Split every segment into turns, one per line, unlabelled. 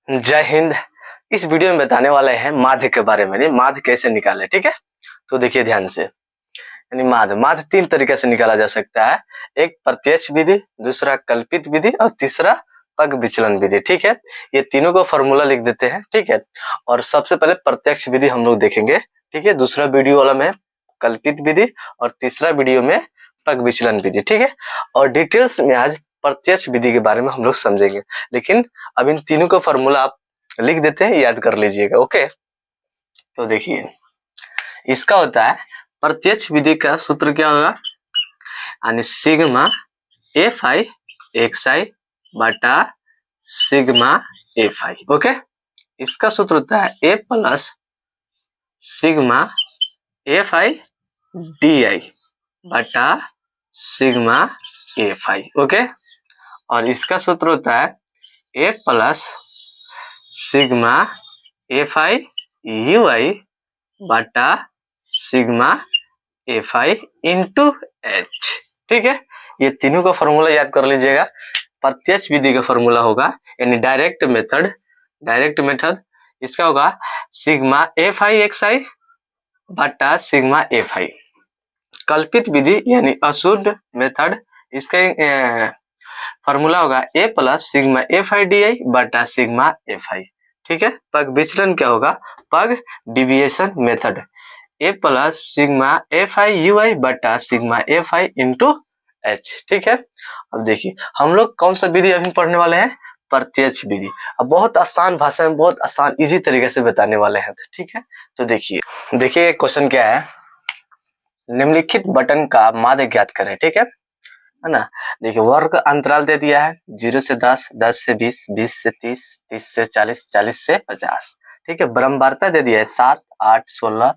जय हिंद। इस वीडियो में बताने वाले हैं माध्य के बारे में, माध्य कैसे निकाले। ठीक है, तो देखिए ध्यान से। यानी माध्य तीन तरीके से निकाला जा सकता है। एक प्रत्यक्ष विधि, दूसरा कल्पित विधि और तीसरा पग विचलन विधि। ठीक है, ये तीनों को फॉर्मूला लिख देते हैं। ठीक है, और सबसे पहले प्रत्यक्ष विधि हम लोग देखेंगे। ठीक है, दूसरा वीडियो वाला में कल्पित विधि और तीसरा वीडियो में पग विचलन विधि। ठीक है, और डिटेल्स में आज प्रत्यक्ष विधि के बारे में हम लोग समझेंगे, लेकिन अब इन तीनों का फॉर्मूला आप लिख देते हैं, याद कर लीजिएगा। ओके, तो देखिए इसका होता है प्रत्यक्ष विधि का सूत्र क्या होगा, यानी sigma f i x i बटा सिग्मा एफ आई। ओके, इसका सूत्र होता है a plus sigma f i d i बटा सिग्मा एफ आई। ओके, और इसका सूत्र होता है a plus sigma f i u i बटा sigma f i into h. ठीक है, ये तीनों का फॉर्मूला याद कर लीजिएगा। प्रत्यक्ष विधि का फॉर्मूला होगा, यानी डायरेक्ट मेथड इसका होगा sigma f i x i बटा सिग्मा एफ आई। कल्पित विधि यानी अशुद्ध मेथड, इसका फॉर्मूला होगा a plus sigma f i d i बटा सिग्मा एफ आई। ठीक है, पग विचलन क्या होगा, पग deviation method, a plus sigma f i u i बटा sigma f i into h. ठीक है, अब देखिए हम लोग कौन सा विधि अभी पढ़ने वाले हैं, प्रत्यक्ष विधि। अब बहुत आसान भाषा में, बहुत आसान इजी तरीके से बताने वाले हैं। ठीक है, तो देखिए क्वेश्चन क्या है, निम्नलिखित बटन का माध्य ज्ञात करें। ठीक है ना, देखिए वर्ग अंतराल दे दिया है 0 से 10, 10 से 20, 20 से 30, 30 से 40, 40 से 50। ठीक है, ब्रह्मवार्ता दे दिया है 7, 8, 16,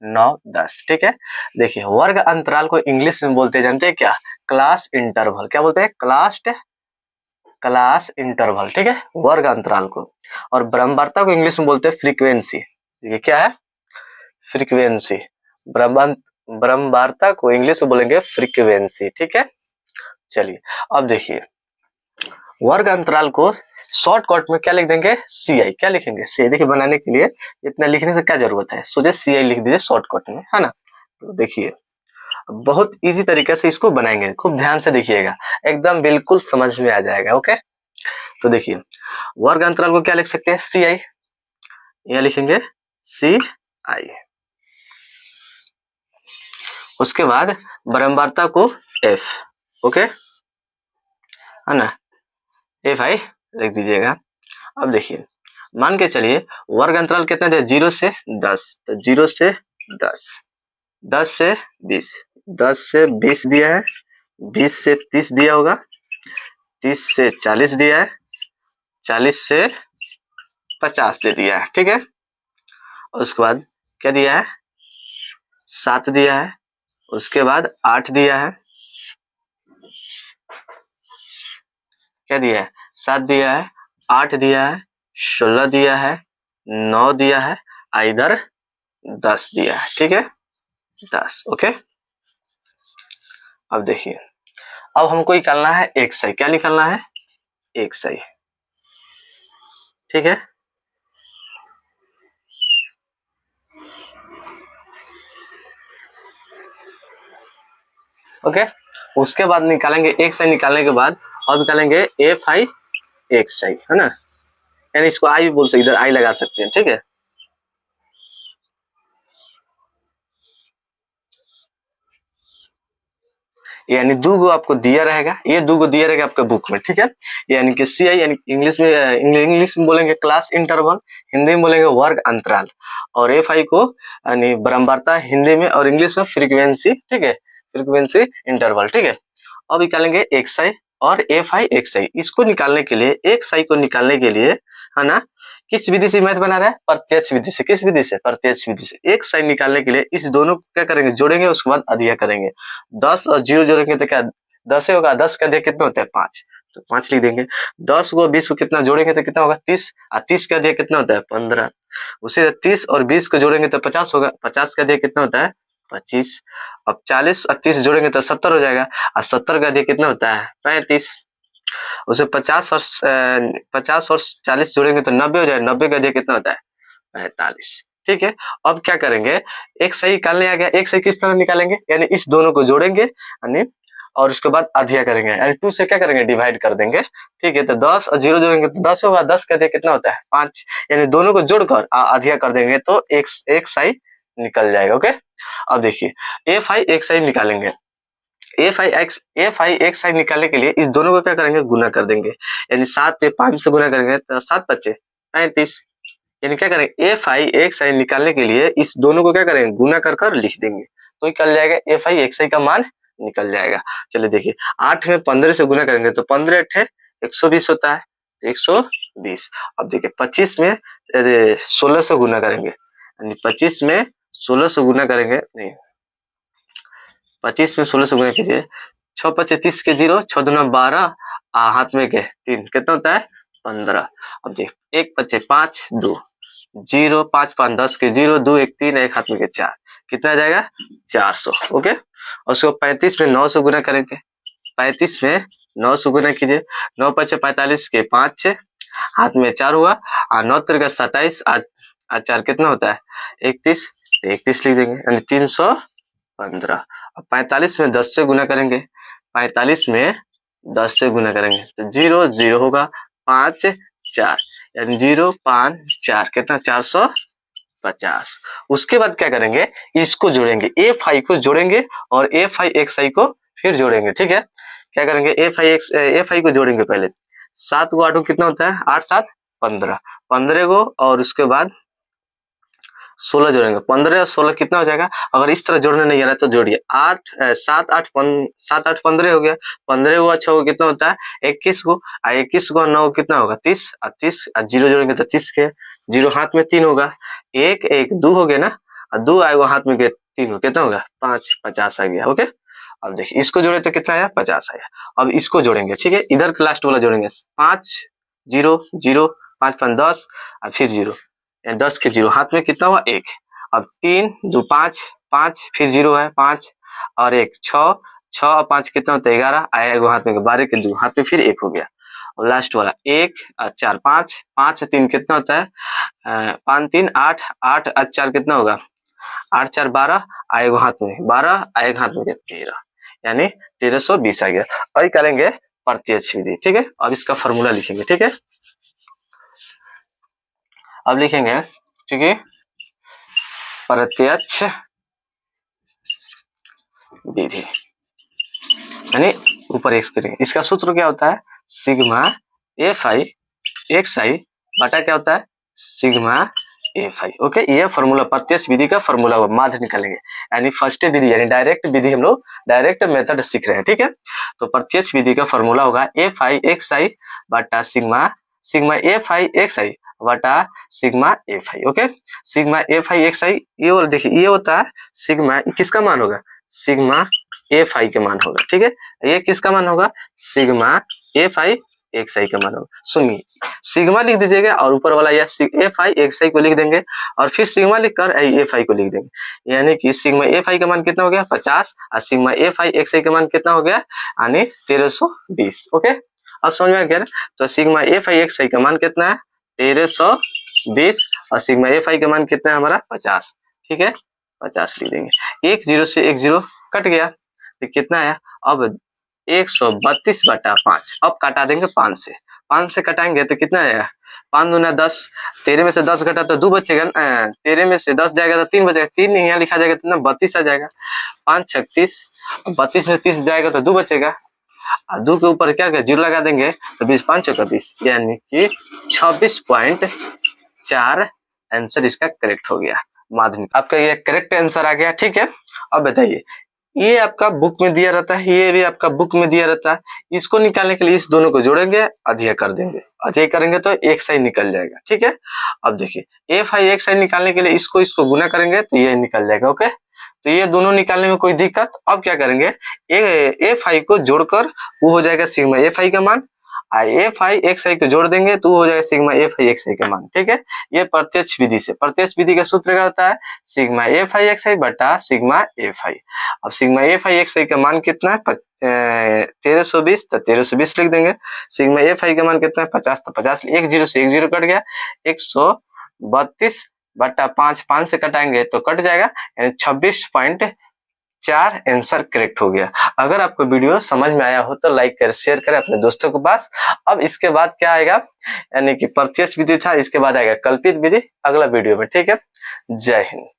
9, 10। ठीक है, देखिए वर्ग अंतराल को इंग्लिश में बोलते जानते हैं क्या, क्लास इंटरवल। क्या बोलते हैं, क्लास इंटरवल। ठीक है, वर्ग अंतराल को। और ब्रह्मवार्ता को इंग्लिश में बोलते हैं फ्रीक्वेंसी। ये क्या है, फ्रीक्वेंसी। ब्रह्मवार्ता को इंग्लिश में बोलेंगे फ्रीक्वेंसी। ठीक है, चलिए अब देखिए वर्ग अंतराल को शॉर्टकट में क्या लिख देंगे, सी आई। क्या लिखेंगे, सी। देखिए बनाने के लिए इतना लिखने से क्या जरूरत है, सोचे सी आई लिख दीजिए शॉर्टकट में, है ना। तो देखिए बहुत इजी तरीके से इसको बनाएंगे, खूब ध्यान से देखिएगा, एकदम बिल्कुल समझ में आ जाएगा। ओके, तो देखिए वर्ग अंतराल को क्या लिख सकते हैं, सी आई। यह लिखेंगे सी आई। उसके बाद ब्रह्मवार्ता को एफ। ओके, है ना, एफ आई लिख दीजिएगा। अब देखिए मान के चलिए वर्ग अंतराल कितने थे, 0 से 10, तो 0 से 10, 10 से 20, 10 से 20 दिया है, 20 से 30 दिया होगा, 30 से 40 दिया है, 40 से 50 दे दिया है। ठीक है, उसके बाद क्या दिया है, 7 दिया है, उसके बाद 8 दिया है, क्या दिया है, 7 दिया है, 8 दिया है, 16 दिया है, 9 दिया है, इधर 10 दिया है। ठीक है, 10। ओके, अब देखिए अब हमको निकालना है एक्स आई। क्या निकालना है, एक्स आई। ठीक है, ओके, उसके बाद निकालेंगे एक्स आई। निकालने के बाद और निकालेंगे एफ आई एक्स आई, है ना, यानी इसको आई भी बोल सकते, इधर आई लगा सकते हैं। ठीक है, यानी दो गो आपको दिया रहेगा, ये दो गो दिया रहेगा आपके बुक में। ठीक है, यानी कि सी आई, यानी इंग्लिश में बोलेंगे क्लास इंटरवल, हिंदी में बोलेंगे वर्ग अंतराल, और एफ आई को यानी ब्रह्मवार्ता हिंदी में और इंग्लिश में फ्रीक्वेंसी। ठीक है, फ्रीक्वेंसी इंटरवल। ठीक है, अब निकालेंगे एक्स आई और एफ आई एक्स आई। इसको निकालने के लिए, एक्स आई को निकालने के लिए, है ना, किस विधि से मैथ बना रहा है, प्रत्यक्ष विधि से। किस विधि से, प्रत्यक्ष विधि से। एक साइन निकालने के लिए इस दोनों को क्या करेंगे, जोड़ेंगे, उसके बाद अधिया करेंगे। 10 और 0 जोड़ेंगे तो क्या 10 होगा, 10 का अधिया कितना होता है, 5, तो 5 लिख देंगे। 10 को 20 को कितना जोड़ेंगे तो कितना होगा, 30, और 30 का अधिया कितना होता है, 15। उसी 30 और 20 को जोड़ेंगे तो 50 होगा, 50 का अधिया कितना होता है, 25। अब 40 और 30 जोड़ेंगे तो 70 हो जाएगा, और 70 का अधिया कितना होता है, 35। उसे 50 और 40 जोड़ेंगे तो 90 हो जाए, 90 का अधिक कितना होता है 45। ठीक है, अब क्या करेंगे, एक सही निकालने आ गया, एक सही किस तरह निकालेंगे, यानी इस दोनों को जोड़ेंगे यानी और उसके बाद अधिया करेंगे, यानी 2 से क्या करेंगे डिवाइड कर देंगे। ठीक है, तो 10 और 0 जोड़ेंगे तो 10 होगा, 10 का अधिक कितना होता है 5, यानी दोनों को जोड़कर अधिया कर देंगे तो एक सही निकल जाएगा। ओके, अब देखिए एफ आई एक सही निकालेंगे, एफ आई एक्स आई निकालने के लिए इस दोनों को क्या करेंगे गुना कर देंगे, यानी 7 पे 5 से गुना करेंगे तो 7 बचे 35, यानी क्या करेंगे एफ आई एक्स आई निकालने के लिए इस दोनों को क्या करेंगे गुना कर कर लिख देंगे तो निकल जाएगा एफ आई एक्स आई का मान निकल जाएगा। चलिए देखिए 8 में 15 से गुना करेंगे तो 15 8 120 होता है, 120। अब देखिए 25 में 16 से गुना करेंगे, यानी 25 में 16 से गुना करेंगे, नहीं 25 में 16 से गुना कीजिए, 6 25 30 के 0, 6 दूना 12, हाथ में के 3 कितना होता है 15। अब देख 1 25 5 2 0 5 5 10 के 0 2 1 3 1 हाथ में के 4 कितना आ जाएगा 400। ओके, और उसको 35 में 9 से गुना करेंगे, 35 में 9 से गुना कीजिए, 9 5 45 के 5 6 हाथ में 4 हुआ, 9 3 का 27, आज 4 कितना होता है 31, तो 31 लिख देंगे, यानी 315। अब 45 में 10 से गुना करेंगे, 45 में 10 से गुना करेंगे तो 0 0 होगा, 5 4 यानी 0 5 4 कितना 450। उसके बाद क्या करेंगे इसको जोड़ेंगे, एफ आई को जोड़ेंगे और एफ आई एक्स आई को फिर जोड़ेंगे। ठीक है, क्या करेंगे एफ आई को जोड़ेंगे पहले, 7 को 8 कितना होता है 8 7 15, 15 को और उसके बाद 16 जोड़ेंगे, 15 और 16 कितना हो जाएगा, अगर इस तरह जोड़ने नहीं आ रहा तो जोड़िए, 7 8 15 हो गया, 15 को अच्छा होगा कितना होता है 21 को, 21 को 9 कितना होगा 30, 30 0 जोड़ेंगे तो 30 के 0 हाथ में 3 होगा, 1 1 2 हो गया ना, 2 आएगा हाथ में 3 हो कितना होगा 5 50 आ गया। ओके, अब देखिए इसको जोड़े तो कितना आया 50 आया। अब इसको जोड़ेंगे, ठीक है, इधर लास्ट वाला जोड़ेंगे, 5 0 0 5 5 10 और फिर 0, 10 के 0 हाथ में कितना हुआ 1, अब 3 2 5 5 फिर 0 है 5 और 1 6 6 और 5 कितना होता है 11, आएगा हाथ में 12 के 2 हाथ में फिर 1 हो गया, और लास्ट वाला 1 और 4 5 5 3 कितना होता है 5 3 8 8 और 4 कितना होगा 8 4 12, आएगा हाथ में 12, आएगा हाथ में 13, यानी 1320 आ गया। और करेंगे प्रत्यक्ष विधि। ठीक है, अब इसका फॉर्मूला लिखेंगे। ठीक है, अब लिखेंगे ठीक है प्रत्यक्ष विधि, यानी ऊपर एक्स करेंगे, इसका सूत्र क्या होता है sigma f i x i बटा क्या होता है सिग्मा एफ आई। ओके, ये फॉर्मूला प्रत्यक्ष विधि का फॉर्मूला हुआ, माध्य निकालेंगे, यानी फर्स्ट विधि यानी डायरेक्ट विधि, हम लोग डायरेक्ट मेथड सीख रहे हैं। ठीक है, तो प्रत्यक्ष विधि का फॉर्मूला होगा एफ आई एक्स आई बटा sigma sigma f i x i बटा sigma f i. Okay, sigma f i x i ये देखिए ये होता है सिग्मा, किसका मान होगा सिग्मा एफ आई का मान होगा। ठीक है, ये किसका मान होगा सिग्मा एफ आई एक्स आई का मान होगा। सुनिए सिग्मा लिख दीजिएगा और ऊपर वाला या एफ आई एक्स आई को लिख देंगे और फिर सिग्मा लिखकर एफ आई को लिख देंगे, यानी कि सिग्मा एफ आई का मान कितना हो गया 50 और सिग्मा एफ आई एक्स आई का मान कितना हो गया यानी 1320। ओके, अब समझ में आ गया ना, तो सिग्मा एफ आई एक्स आई का मान कितना है 1320 और सिग्मा एफ आई का मान कितना है हमारा 50। ठीक है, 50 लिख देंगे, 1 0 से 1 0 कट गया तो कितना आया अब 132 बटा 5, अब काटा देंगे 5 से कटाएंगे तो कितना आएगा 5 दूना 10, 13 में से 10 घटा तो 2 बचेगा, 13 में से 10 जाएगा तो 3 बचेगा, 3 यहाँ लिखा जाएगा तो 32 आ जाएगा, 5 36, 32 में 30 जाएगा तो 2 बचेगा, 2 के ऊपर क्या 0 लगा देंगे तो 20 5 का 20, यानी कि 26.4 आंसर इसका करेक्ट हो गया माध्यमिक, आपका ये करेक्ट आंसर आ गया। ठीक है, अब बताइए ये आपका बुक में दिया रहता है, ये भी आपका बुक में दिया रहता है, इसको निकालने के लिए इस दोनों को जोड़ेंगे अधिक कर देंगे, अधिक करेंगे तो एक्स आई निकल जाएगा। ठीक है, अब देखिए एफ आई एक्स आई निकालने के लिए इसको गुना करेंगे तो ये निकल जाएगा। ओके, तो ये दोनों निकालने में कोई दिक्कत, अब क्या करेंगे एफ आई को जोड़कर वो हो जाएगा सिग्मा एफ आई का मान एफ आई एक्स आई को जोड़ देंगे तो हो जाएगा सिग्मा एफ आई एक्स आई का मान। ठीक है, ये प्रत्यक्ष विधि से। प्रत्यक्ष विधि का सूत्र क्या होता है, sigma f i x i बटा सिग्मा एफ आई। अब सिग्मा एफ आई एक्स आई का मान कितना है, 1320, तो 1320 लिख देंगे। सिग्मा एफ आई का मान कितना है, 50, तो 50, एक जीरो से एक जीरो कट गया, 132 बटा 5, 5 से कटाएंगे तो कट जाएगा, यानी 26.4 आंसर करेक्ट हो गया। अगर आपको वीडियो समझ में आया हो तो लाइक कर शेयर करें अपने दोस्तों के पास। अब इसके बाद क्या आएगा, यानी कि प्रत्यक्ष विधि था, इसके बाद आएगा कल्पित विधि अगला वीडियो में। ठीक है, जय हिंद।